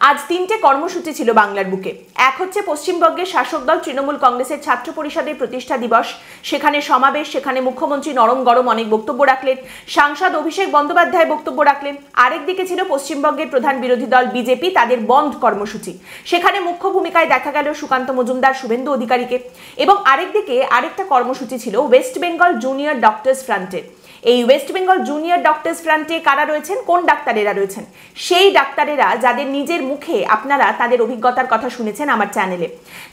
আজ তিনটে কর্মসূচি ছিল বাংলার বুকে। এক হচ্ছে পশ্চিমবঙ্গের শাসক দল তৃণমূল কংগ্রেসের ছাত্র পরিষদের প্রতিষ্ঠা দিবস, সেখানে সমাবেশ, সেখানে মুখ্যমন্ত্রী নরম গরম অনেক বক্তব্য রাখলেন, সাংসদ অভিষেক বন্দ্যোপাধ্যায় বক্তব্য রাখলেন। আরেকদিকে ছিল পশ্চিমবঙ্গের প্রধান বিরোধী দল বিজেপি, তাদের বন্ধ কর্মসূচি, সেখানে মুখ্য ভূমিকায় দেখা গেল সুকান্ত মজুমদার, শুভেন্দু অধিকারীকে। এবং আরেকদিকে আরেকটা কর্মসূচি ছিল ওয়েস্ট বেঙ্গল জুনিয়র ডক্টরস ফ্রন্টের। এই ওয়েস্ট বেঙ্গল জুনিয়র ডক্টরস ফ্রন্টে কারা রয়েছেন, কোন ডাক্তারেরা রয়েছেন? সেই ডাক্তারেরা যাদের নিজের মুখে আপনারা তাদের অভিজ্ঞতার কথা শুনেছেন আমার চ্যানেলে,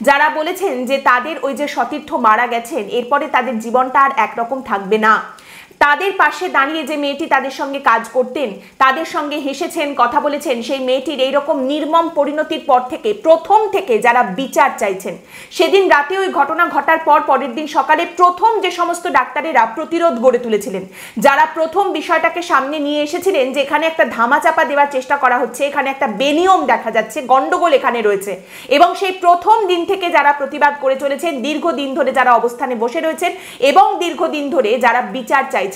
যারা বলেছেন যে তাদের ওই যে সতীর্থ মারা গেছেন, এরপরে তাদের জীবনটা আর একরকম থাকবে না। তাদের পাশে দাঁড়িয়ে যে মেয়েটি তাদের সঙ্গে কাজ করতেন, তাদের সঙ্গে হেসেছেন, কথা বলেছেন, সেই মেয়েটির এইরকম নির্মম পরিণতির পর থেকে প্রথম থেকে যারা বিচার চাইছেন, সেদিন রাতে ওই ঘটনা ঘটার পর পরের দিন সকালে প্রথম যে সমস্ত ডাক্তারেরা প্রতিরোধ গড়ে তুলেছিলেন, যারা প্রথম বিষয়টাকে সামনে নিয়ে এসেছিলেন যে এখানে একটা ধামাচাপা দেওয়ার চেষ্টা করা হচ্ছে, এখানে একটা বেনিয়ম দেখা যাচ্ছে, গন্ডগোল এখানে রয়েছে, এবং সেই প্রথম দিন থেকে যারা প্রতিবাদ করে চলেছেন, দীর্ঘদিন ধরে যারা অবস্থানে বসে রয়েছেন এবং দীর্ঘদিন ধরে যারা বিচার চাইছেন,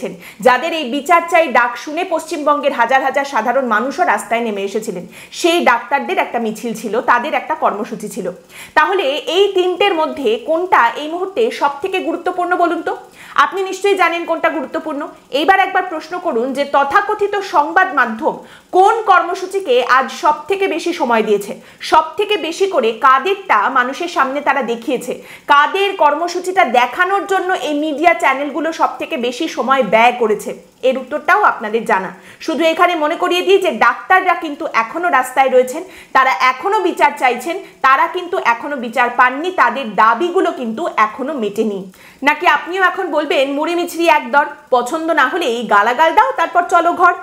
যাদের এই বিচার চাই ডাক শুনে পশ্চিমবঙ্গের হাজার হাজার সাধারণ মানুষও রাস্তায় নেমে এসেছিলেন, সেই ডাক্তারদের একটা মিছিল ছিল, তাদের একটা কর্মসূচি ছিল। তাহলে এই তিনটের মধ্যে কোনটা এই মুহূর্তে সব থেকে গুরুত্বপূর্ণ বলুন তো? আপনি নিশ্চয়ই জানেন কোনটা গুরুত্বপূর্ণ। এইবার একবার প্রশ্ন করুন যে তথাকথিত সংবাদ মাধ্যম কোন কর্মসূচিকে আজ সব থেকে বেশি সময় দিয়েছে, সব থেকে বেশি করে কাদেরটা মানুষের সামনে তারা দেখিয়েছে, কাদের কর্মসূচিটা দেখানোর জন্য এই মিডিয়া চ্যানেলগুলো সব থেকে বেশি সময় ব্যয় করেছে? এর উত্তরটাও আপনাদের জানা। শুধু এখানে মনে করিয়ে দিই যে ডাক্তাররা কিন্তু এখনো রাস্তায় রয়েছেন, তারা এখনো বিচার চাইছেন, তারা কিন্তু এখনো বিচার পাননি, তাদের দাবিগুলো কিন্তু এখনো মেটেনি। নাকি আপনিও এখন বলবেন মুড়ি মিছরি একদর, পছন্দ না হলে এই গালাগাল দাও, তারপর চলো ঘর?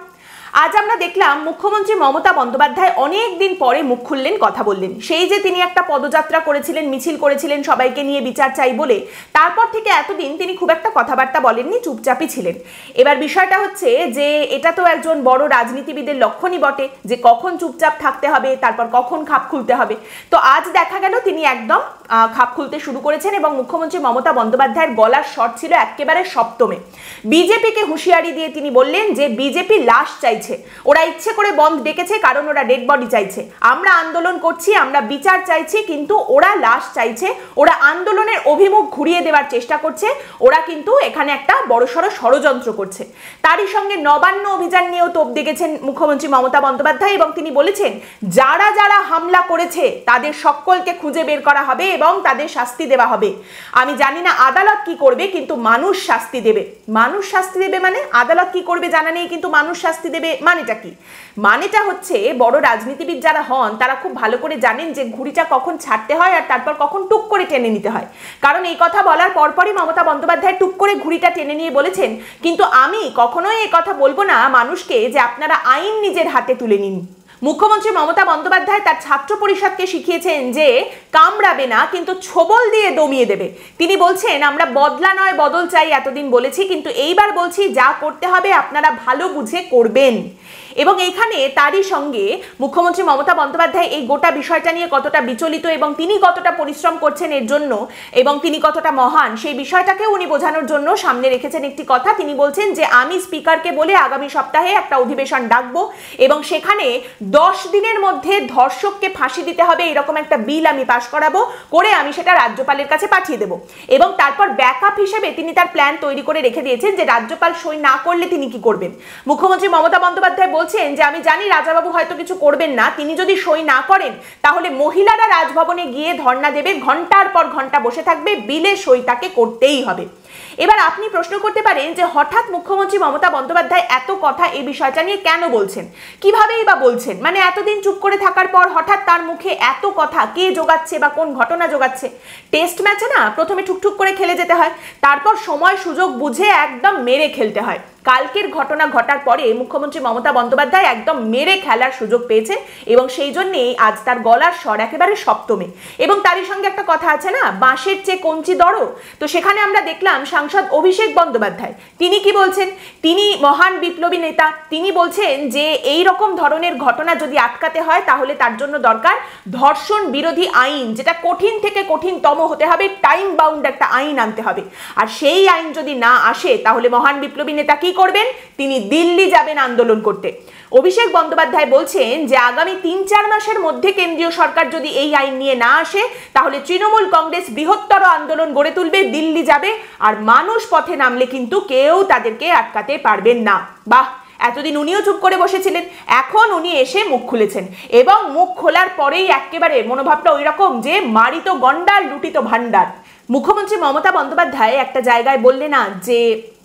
আজ আমরা দেখলাম মুখ্যমন্ত্রী মমতা বন্দ্যোপাধ্যায় অনেক দিন পরে মুখ খুললেন, কথা বললেন। সেই যে তিনি একটা পদযাত্রা করেছিলেন, মিছিল করেছিলেন সবাইকে নিয়ে বিচার চাই বলে, তারপর থেকে এতদিন তিনি খুব একটা কথাবার্তা বলেননি, চুপচাপই ছিলেন। এবার বিষয়টা হচ্ছে যে এটা তো একজন বড় রাজনীতিবিদের লক্ষণই বটে যে কখন চুপচাপ থাকতে হবে, তারপর কখন খাপ খুলতে হবে। তো আজ দেখা গেল তিনি একদম খাপ খুলতে শুরু করেছেন এবং মুখ্যমন্ত্রী মমতা বন্দ্যোপাধ্যায়ের গলার স্বর ছিল একেবারে সপ্তমে। বিজেপিকে হুঁশিয়ারি দিয়ে তিনি বললেন যে বিজেপি লাশ চাইছে, ওরা ইচ্ছে করে বন্ধ ডেকেছে কারণ ওরা ডেড বডি চাইছে, আমরা আন্দোলন করছি, আমরা বিচার চাইছি, কিন্তু ওরা লাশ চাইছে, ওরা আন্দোলনের অভিমুখ ঘুরিয়ে দেওয়ার চেষ্টা করছে, ওরা কিন্তু এখানে একটা বড়সড় ষড়যন্ত্র করছে। তারই সঙ্গে নবান্ন অভিযান নিয়েও তোপ দেখেছেন মুখ্যমন্ত্রী মমতা বন্দ্যোপাধ্যায় এবং তিনি বলেছেন যারা যারা হামলা করেছে তাদের সকলকে খুঁজে বের করা হবে এবং তাদের শাস্তি দেওয়া হবে। আমি জানি না আদালত কি করবে, কিন্তু মানুষ শাস্তি দেবে। মানুষ শাস্তি দেবে মানে আদালত কি করবে জানা নেই, কিন্তু মানুষ শাস্তি দেবে মানেটা কি? মানেটা হচ্ছে বড় রাজনীতিবিদ যারা হন তারা খুব ভালো করে জানেন যে ঘুড়িটা কখন ছাড়তে হয় আর তারপর কখন টুক করে টেনে নিতে হয়। কারণ এই কথা বলার পরপরই মমতা বন্দ্যোপাধ্যায় টুক করে ঘুড়িটা টেনে নিয়ে বলেছেন, কিন্তু আমি কখনোই এই কথা বলবো না মানুষকে যে আপনারা আইন নিজের হাতে তুলে নিন। মুখ্যমন্ত্রী মমতা বন্দ্যোপাধ্যায় তার ছাত্র পরিষদকে শিখিয়েছেন যে কামড়াবে না, কিন্তু ছোবল দিয়ে দমিয়ে দেবে। তিনি বলছেন আমরা বদলা নয় বদল চাই, এতদিন বলেছি, কিন্তু এইবার বলছি যা করতে হবে আপনারা ভালো বুঝে করবেন। এবং এইখানে তারই সঙ্গে মুখ্যমন্ত্রী মমতা বন্দ্যোপাধ্যায় এই গোটা বিষয়টা নিয়ে কতটা বিচলিত এবং তিনি কতটা পরিশ্রম করছেন এর জন্য এবং তিনি কতটা মহান, সেই বিষয়টাকে উনি বোঝানোর জন্য সামনে রেখেছেন একটি কথা। তিনি বলছেন যে আমি স্পিকারকে বলে আগামী সপ্তাহে একটা অধিবেশন ডাকবো এবং সেখানে 10 দিনের মধ্যে ধর্ষককে ফাঁসি দিতে হবে এরকম একটা বিল আমি পাশ করাবো, করে আমি সেটা রাজ্যপালের কাছে পাঠিয়ে দেবো। এবং তারপর ব্যাকআপ হিসেবে তিনি তার প্ল্যান তৈরি করে রেখে দিয়েছেন যে রাজ্যপাল সই না করলে তিনি কি করবেন। মুখ্যমন্ত্রী মমতা বন্দ্যোপাধ্যায় বলছেন যে আমি জানি রাজাবাবু হয়তো কিছু করবেন না, তিনি যদি সই না করেন তাহলে মহিলারা রাজভবনে গিয়ে ধর্ণা দেবে, ঘন্টার পর ঘন্টা বসে থাকবে, বিলে সই তাকে করতেই হবে। এবার আপনি প্রশ্ন করতে পারেন যে হঠাৎ মুখ্যমন্ত্রী মমতা বন্দ্যোপাধ্যায় এত কথা এই বিষয়টা নিয়ে কেন বলছেন, কিভাবেই বা বলছেন? মানে এতদিন চুপ করে থাকার পর হঠাৎ তার মুখে এত কথা কে জোগাচ্ছে বা কোন ঘটনা জোগাচ্ছে? টেস্ট ম্যাচে না প্রথমে ঠুকঠুক করে খেলে যেতে হয়, তারপর সময় সুযোগ বুঝে একদম মেরে খেলতে হয়। কালকের ঘটনা ঘটার পরে মুখ্যমন্ত্রী মমতা বন্দ্যোপাধ্যায় একদম মেরে খেলার সুযোগ পেয়েছেন এবং সেই জন্যেই আজ তার গলার স্বর একেবারে সপ্তমে। এবং তারই সঙ্গে একটা কথা আছে না, বাঁশের চেয়ে কঞ্চি দড়, তো সেখানে আমরা দেখলাম সাংসদ অভিষেক বন্দ্যোপাধ্যায় তিনি কি বলছেন, তিনি মহান বিপ্লবী নেতা, তিনি বলছেন যে এই রকম ধরনের ঘটনা যদি আটকাতে হয় তাহলে তার জন্য দরকার ধর্ষণ বিরোধী আইন, যেটা কঠিন থেকে কঠিনতম হতে হবে, টাইম বাউন্ড একটা আইন আনতে হবে। আর সেই আইন যদি না আসে তাহলে মহান বিপ্লবী নেতা কি করবেন? তিনি দিল্লি যাবেন আন্দোলন করতে। অভিষেক বন্দ্যোপাধ্যায় বলছেন যে আগামী 3-4 মাসের মধ্যে কেন্দ্রীয় সরকার যদি এই আইন নিয়ে না আসে তাহলে তৃণমূল কংগ্রেস বৃহত্তর আন্দোলন গড়ে তুলবে, দিল্লি যাবে, আর মানুষ পথে নামলে কিন্তু কেউ তাদেরকে আটকাতে পারবেন না। বাহ, এতদিন উনিও চুপ করে বসেছিলেন, এখন উনি এসে মুখ খুলেছেন এবং মুখ খোলার পরেই একেবারে মনোভাবটা ওই রকম যে মারিত গন্ডার লুটিত ভান্ডার। মুখ্যমন্ত্রী মমতা বন্দ্যোপাধ্যায় একটা জায়গায় বললে না যে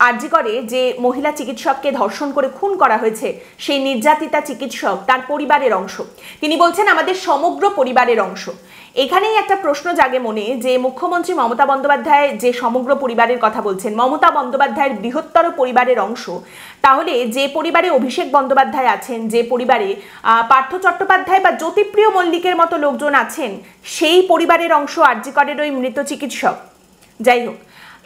আরজি করে যে মহিলা চিকিৎসককে ধর্ষণ করে খুন করা হয়েছে সেই নির্যাতিতা চিকিৎসক তার পরিবারের অংশ। তিনি বলছেন আমাদের সমগ্র পরিবারের অংশ। এখানেই একটা প্রশ্ন জাগে মনে যে মুখ্যমন্ত্রী মমতা বন্দ্যোপাধ্যায় যে সমগ্র পরিবারের কথা বলছেন, মমতা বন্দ্যোপাধ্যায়ের বৃহত্তর পরিবারের অংশ, তাহলে যে পরিবারে অভিষেক বন্দ্যোপাধ্যায় আছেন, যে পরিবারে পার্থ চট্টোপাধ্যায় বা জ্যোতিপ্রিয় মল্লিকের মতো লোকজন আছেন, সেই পরিবারের অংশ আরজি করের ওই মৃত চিকিৎসক। যাই হোক,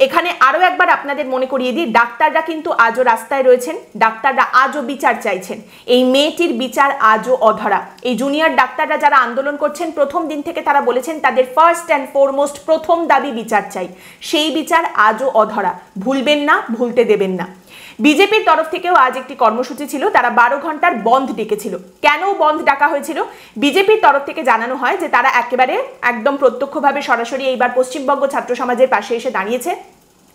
এখানে আরো একবার আপনাদের মনে করিয়ে দিই, ডাক্তাররা কিন্তু আজও রাস্তায় রয়েছেন, ডাক্তাররা আজও বিচার চাইছেন। এই মেয়েটির বিচার আজও অধরা। এই জুনিয়র ডাক্তাররা যারা আন্দোলন করছেন প্রথম দিন থেকে তারা বলেছেন তাদের ফার্স্ট অ্যান্ড ফরমোস্ট প্রথম দাবি বিচার চাই, সেই বিচার আজও অধরা। ভুলবেন না, ভুলতে দেবেন না। বিজেপির তরফ থেকেও আজ একটি কর্মসূচি ছিল, তারা 12 ঘন্টার বন্ধ ডেকেছিল। কেন বন্ধ ডাকা হয়েছিল? বিজেপির তরফ থেকে জানানো হয় যে তারা একেবারে একদম প্রত্যক্ষভাবে সরাসরি এইবার পশ্চিমবঙ্গ ছাত্র সমাজের পাশে এসে দাঁড়িয়েছে।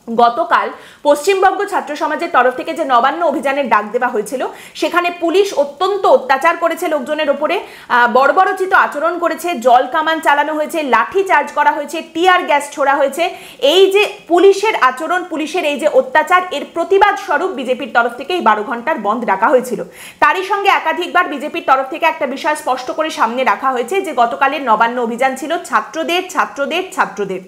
গতকাল পশ্চিমবঙ্গ ছাত্র সমাজের তরফ থেকে যে নবান্ন অভিযানের ডাক দেওয়া হয়েছিল সেখানে পুলিশ অত্যন্ত অত্যাচার করেছে লোকজনের ওপরে, বর্বরোচিত আচরণ করেছে, জল কামান চালানো হয়েছে, লাঠি চার্জ করা হয়েছে, টিয়ার গ্যাস ছোড়া হয়েছে। এই যে পুলিশের আচরণ, পুলিশের এই যে অত্যাচার, এর প্রতিবাদ স্বরূপ বিজেপির তরফ থেকে এই 12 ঘন্টার বন্ধ ডাকা হয়েছিল। তারই সঙ্গে একাধিকবার বিজেপির তরফ থেকে একটা বিষয় স্পষ্ট করে সামনে রাখা হয়েছে যে গতকালের নবান্ন অভিযান ছিল ছাত্রদের।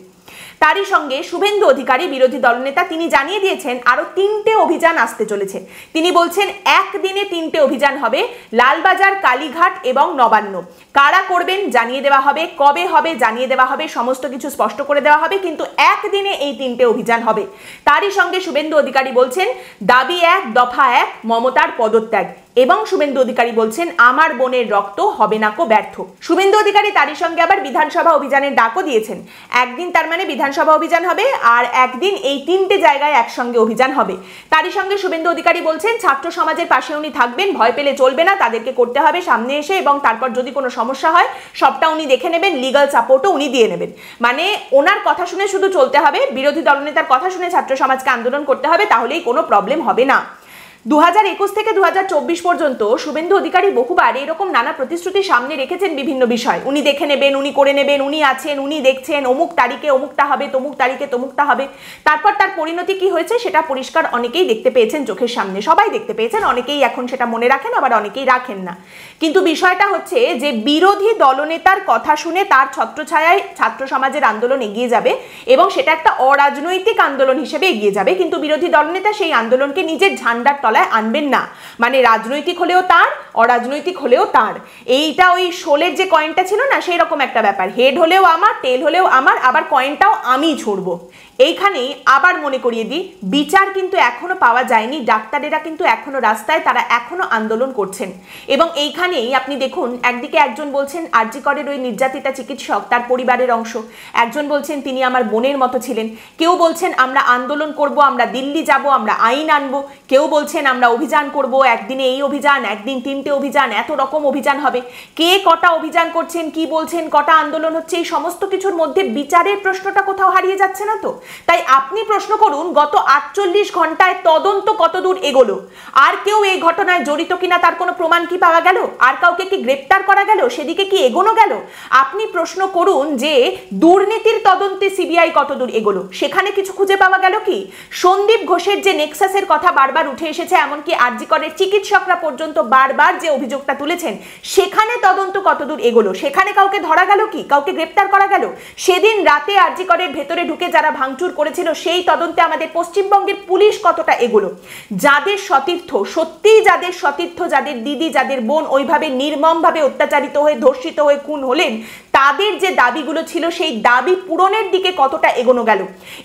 তারই সঙ্গে শুভেন্দু অধিকারী বিরোধী দলনেতা তিনি জানিয়ে দিয়েছেন আরো 3টে অভিযান আসতে চলেছে। তিনি বলছেন একদিনে 3টে অভিযান হবে, লালবাজার, কালীঘাট এবং নবান্ন। কারা করবেন জানিয়ে দেওয়া হবে, কবে হবে জানিয়ে দেওয়া হবে, সমস্ত কিছু স্পষ্ট করে দেওয়া হবে, কিন্তু একদিনে এই 3টে অভিযান হবে। তারই সঙ্গে শুভেন্দু অধিকারী বলছেন দাবি 1, দফা 1, মমতার পদত্যাগ। এবং শুভেন্দু অধিকারী বলছেন আমার বোনের রক্ত হবে না কো ব্যর্থ। শুভেন্দু অধিকারী তারই সঙ্গে আবার বিধানসভা অভিযানের ডাকও দিয়েছেন। একদিন তার মানে বিধানসভা অভিযান হবে, আর একদিন এই 3টে জায়গায় একসঙ্গে অভিযান হবে। তারই সঙ্গে শুভেন্দু অধিকারী বলছেন ছাত্র সমাজের পাশে উনি থাকবেন, ভয় পেলে চলবে না, তাদেরকে করতে হবে সামনে এসে, এবং তারপর যদি কোনো সমস্যা হয় সবটা উনি দেখে নেবেন, লিগাল সাপোর্টও উনি দিয়ে নেবেন। মানে ওনার কথা শুনে শুধু চলতে হবে, বিরোধী দলনেতার কথা শুনে ছাত্র সমাজকে আন্দোলন করতে হবে, তাহলেই কোনো প্রবলেম হবে না। 2021 থেকে 2024 পর্যন্ত শুভেন্দু অধিকারী বহুবার এরকম নানা প্রতিশ্রুতি সামনে রেখেছেন বিভিন্ন বিষয়। উনি দেখে নেবেন, উনি করে নেবেন, উনি আছেন, উনি দেখছেন, অমুক তারিখে অমুকটা হবে, তমুক তারিখে তমুকটা হবে। তারপর তার পরিণতি কি হয়েছে সেটা পরিষ্কার অনেকেই দেখতে পেয়েছেন চোখের সামনে, সবাই দেখতে পেয়েছেন, অনেকেই এখন সেটা মনে রাখেন, আবার অনেকেই রাখেন না। কিন্তু বিষয়টা হচ্ছে যে বিরোধী দলনেতার কথা শুনে তার ছত্রছায়ায় ছাত্র সমাজের আন্দোলন এগিয়ে যাবে এবং সেটা একটা অরাজনৈতিক আন্দোলন হিসেবে এগিয়ে যাবে, কিন্তু বিরোধী দলনেতা সেই আন্দোলনকে নিজের ঝান্ডার তলায় আনবেন না। মানে রাজনৈতিক হলেও তার, অরাজনৈতিক হলেও তার। এইটা ওই শোলের যে কয়েনটা ছিল না, সেই রকম একটা ব্যাপার, হেড হলেও আমার, টেল হলেও আমার, আবার কয়েনটাও আমিই ছুঁড়বো। এইখানেই আবার মনে করিয়ে দিই, বিচার কিন্তু এখনো পাওয়া যায়নি, ডাক্তারেরা কিন্তু এখনো রাস্তায়, তারা এখনো আন্দোলন করছেন। এবং এইখানেই আপনি দেখুন, একদিকে একজন বলছেন আরজি করের ওই নির্যাতিতা চিকিৎসক তার পরিবারের অংশ, একজন বলছেন তিনি আমার বোনের মতো ছিলেন, কেউ বলছেন আমরা আন্দোলন করব, আমরা দিল্লি যাব, আমরা আইন আনবো, কেউ বলছেন আমরা অভিযান করব, একদিনে এই অভিযান, একদিন 3টে অভিযান, এত রকম অভিযান হবে। কে কটা অভিযান করছেন, কি বলছেন, কটা আন্দোলন হচ্ছে, এই সমস্ত কিছুর মধ্যে বিচারের প্রশ্নটা কোথাও হারিয়ে যাচ্ছে না তো? তাই আপনি প্রশ্ন করুন গত 48 ঘন্টায় তদন্ত কতদূর এগোলো, আর কেউ এই ঘটনায় জড়িত কিনা তার কোনো প্রমাণ কি পাওয়া গেল, আর কাউকে কি গ্রেপ্তার করা গেল, সেদিকে কি এগোনো গেল? আপনি প্রশ্ন করুন যে দুর্নীতির তদন্তে সিবিআই কতদূর এগোলো, সেখানে কিছু খুঁজে পাওয়া গেল কি? সন্দীপ ঘোষের যে নেক্সাসের কথা বারবার উঠে এসেছে, এমনকি আরজি করের চিকিৎসকরা পর্যন্ত বারবার যে অভিযোগটা তুলেছেন, সেখানে তদন্ত কতদূর এগোলো, সেখানে কাউকে ধরা গেল কি, কাউকে গ্রেপ্তার করা গেল? সেদিন রাতে আরজি করের ভেতরে ঢুকে যারা ভাঙচুর করেছিল সেই তদন্তে আমাদের পশ্চিমবঙ্গের পুলিশ কতটা এগোলো? যাদের সতীর্থ, সত্যিই যাদের সতীর্থ, যাদের দিদি, যাদের বোন ওইভাবে নির্মমভাবে অত্যাচারিত হয়ে, ধর্ষিত হয়ে খুন হলেন, তাদের যে দাবিগুলো ছিল সেই দাবি পূরণের দিকে কতটা এগোনো গেল?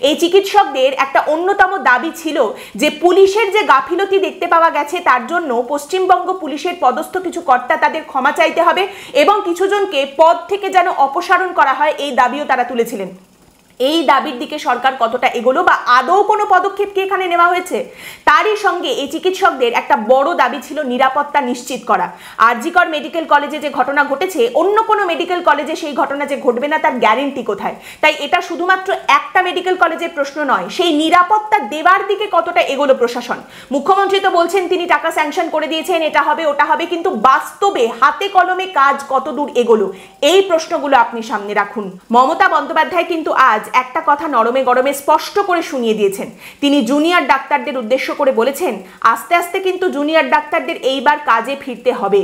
এই চিকিৎসকদের একটা অন্যতম দাবি ছিল যে পুলিশের যে গাফিলতি দেখতে পাওয়া গেছে তার জন্য পশ্চিমবঙ্গ পুলিশের পদস্থ কিছু কর্তা তাদের ক্ষমা চাইতে হবে এবং কিছুজনকে পদ থেকে যেন অপসারণ করা হয়, এই দাবিও তারা তুলেছিলেন। এই দাবির দিকে সরকার কতটা এগোলো বা আদৌ কোনো পদক্ষেপ কি এখানে নেওয়া হয়েছে? তারই সঙ্গে এই চিকিৎসকদের একটা বড় দাবি ছিল নিরাপত্তা নিশ্চিত করা। জি কর মেডিকেল কলেজে যে ঘটনা ঘটেছে, অন্য কোনো মেডিকেল কলেজে সেই ঘটনা যে ঘটবে না তার গ্যারেন্টি কোথায়? তাই এটা শুধুমাত্র একটা মেডিকেল কলেজের প্রশ্ন নয়, সেই নিরাপত্তা দেওয়ার দিকে কতটা এগোলো প্রশাসন। মুখ্যমন্ত্রী তো বলছেন তিনি টাকা স্যাংশন করে দিয়েছেন, এটা হবে ওটা হবে, কিন্তু বাস্তবে হাতে কলমে কাজ কত দূর এগোলো, এই প্রশ্নগুলো আপনি সামনে রাখুন। মমতা বন্দ্যোপাধ্যায় কিন্তু আজ একটা কথা নরমে গরমে স্পষ্ট করে শুনিয়ে দিয়েছেন। তিনি জুনিয়র ডাক্তারদের উদ্দেশ্য করে বলেছেন, আস্তে আস্তে কিন্তু জুনিয়র ডাক্তারদের এইবার কাজে ফিরতে হবে।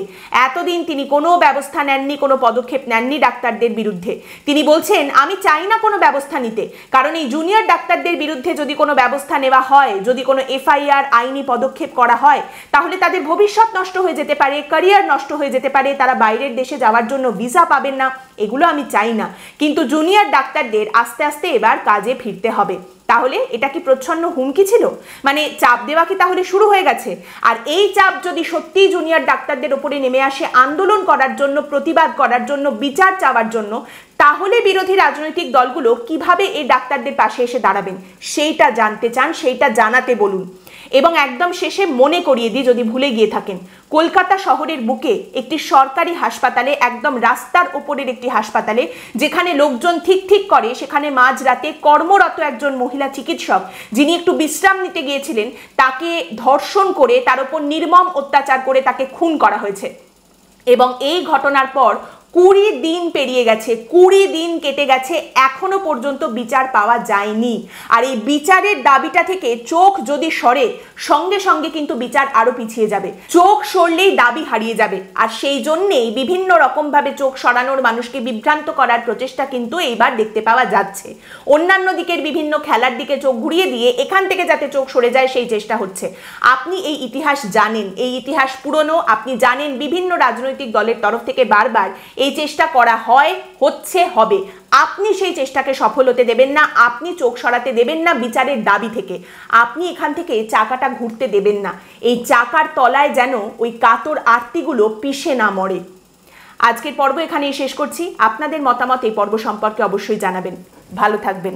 এতদিন তিনি কোনো ব্যবস্থা নেননি, কোনো পদক্ষেপ নেননি ডাক্তারদের বিরুদ্ধে। তিনি বলছেন, আমি চাই না কোনো ব্যবস্থা নিতে, কারণ এই জুনিয়র ডাক্তারদের বিরুদ্ধে যদি কোনো ব্যবস্থা নেওয়া হয়, যদি কোনো এফআইআর আইনি পদক্ষেপ করা হয়, তাহলে তাদের ভবিষ্যৎ নষ্ট হয়ে যেতে পারে, ক্যারিয়ার নষ্ট হয়ে যেতে পারে, তারা বাইরের দেশে যাওয়ার জন্য ভিসা পাবেন না। এগুলো আমি চাই না, কিন্তু জুনিয়র ডাক্তারদের আস্তে আস্তে এবার কাজে ফিরতে হবে। তাহলে এটা কি প্রচ্ছন্ন হুমকি ছিল? মানে চাপ দেওয়া কি তাহলে শুরু হয়ে গেছে? আর এই চাপ যদি সত্যি জুনিয়র ডাক্তারদের উপরে নেমে আসে আন্দোলন করার জন্য, প্রতিবাদ করার জন্য, বিচার চাওয়ার জন্য, তাহলে বিরোধী রাজনৈতিক দলগুলো কিভাবে এই ডাক্তারদের পাশে এসে দাঁড়াবেন সেইটা জানতে চান, সেইটা জানাতে বলুন। এবং একদম শেষে মনে করিয়ে দিই, যদি ভুলে গিয়ে থাকেন, কলকাতা শহরের বুকে একটি সরকারি হাসপাতালে, একদম রাস্তার ওপরের একটি হাসপাতালে, যেখানে লোকজন ঠিক করে, সেখানে মাঝরাতে কর্মরত একজন মহিলা চিকিৎসক, যিনি একটু বিশ্রাম নিতে গিয়েছিলেন, তাকে ধর্ষণ করে, তার উপর নির্মম অত্যাচার করে তাকে খুন করা হয়েছে। এবং এই ঘটনার পর 20 দিন পেরিয়ে গেছে, 20 দিন কেটে গেছে, এখনো পর্যন্ত বিচার পাওয়া যায়নি। আর এই বিচারের দাবিটা থেকে চোখ যদি সরে, সঙ্গে সঙ্গে কিন্তু বিচার আরো পিছিয়ে যাবে। চোখ সরলেই দাবি হারিয়ে যাবে। আর সেই জন্যেই বিভিন্ন রকম ভাবে চোখ সরানোর, মানুষকে বিভ্রান্ত করার প্রচেষ্টা কিন্তু এইবার দেখতে পাওয়া যাচ্ছে। অন্যান্য দিকের বিভিন্ন খেলার দিকে চোখ ঘুরিয়ে দিয়ে এখান থেকে যাতে চোখ সরে যায় সেই চেষ্টা হচ্ছে। আপনি এই ইতিহাস জানেন, এই ইতিহাস পুরনো, আপনি জানেন বিভিন্ন রাজনৈতিক দলের তরফ থেকে বারবার এই চেষ্টা করা হয়, হচ্ছে, হবে। আপনি সেই চেষ্টাকে সফল হতে দেবেন না, আপনি চোখ সরাতে দেবেন না বিচারের দাবি থেকে, আপনি এখান থেকে চাকাটা ঘুরতে দেবেন না। এই চাকার তলায় যেন ওই কাতর আরতিগুলো পিষে না মরে। আজকের পর্ব এখানেই শেষ করছি। আপনাদের মতামত এই পর্ব সম্পর্কে অবশ্যই জানাবেন। ভালো থাকবেন।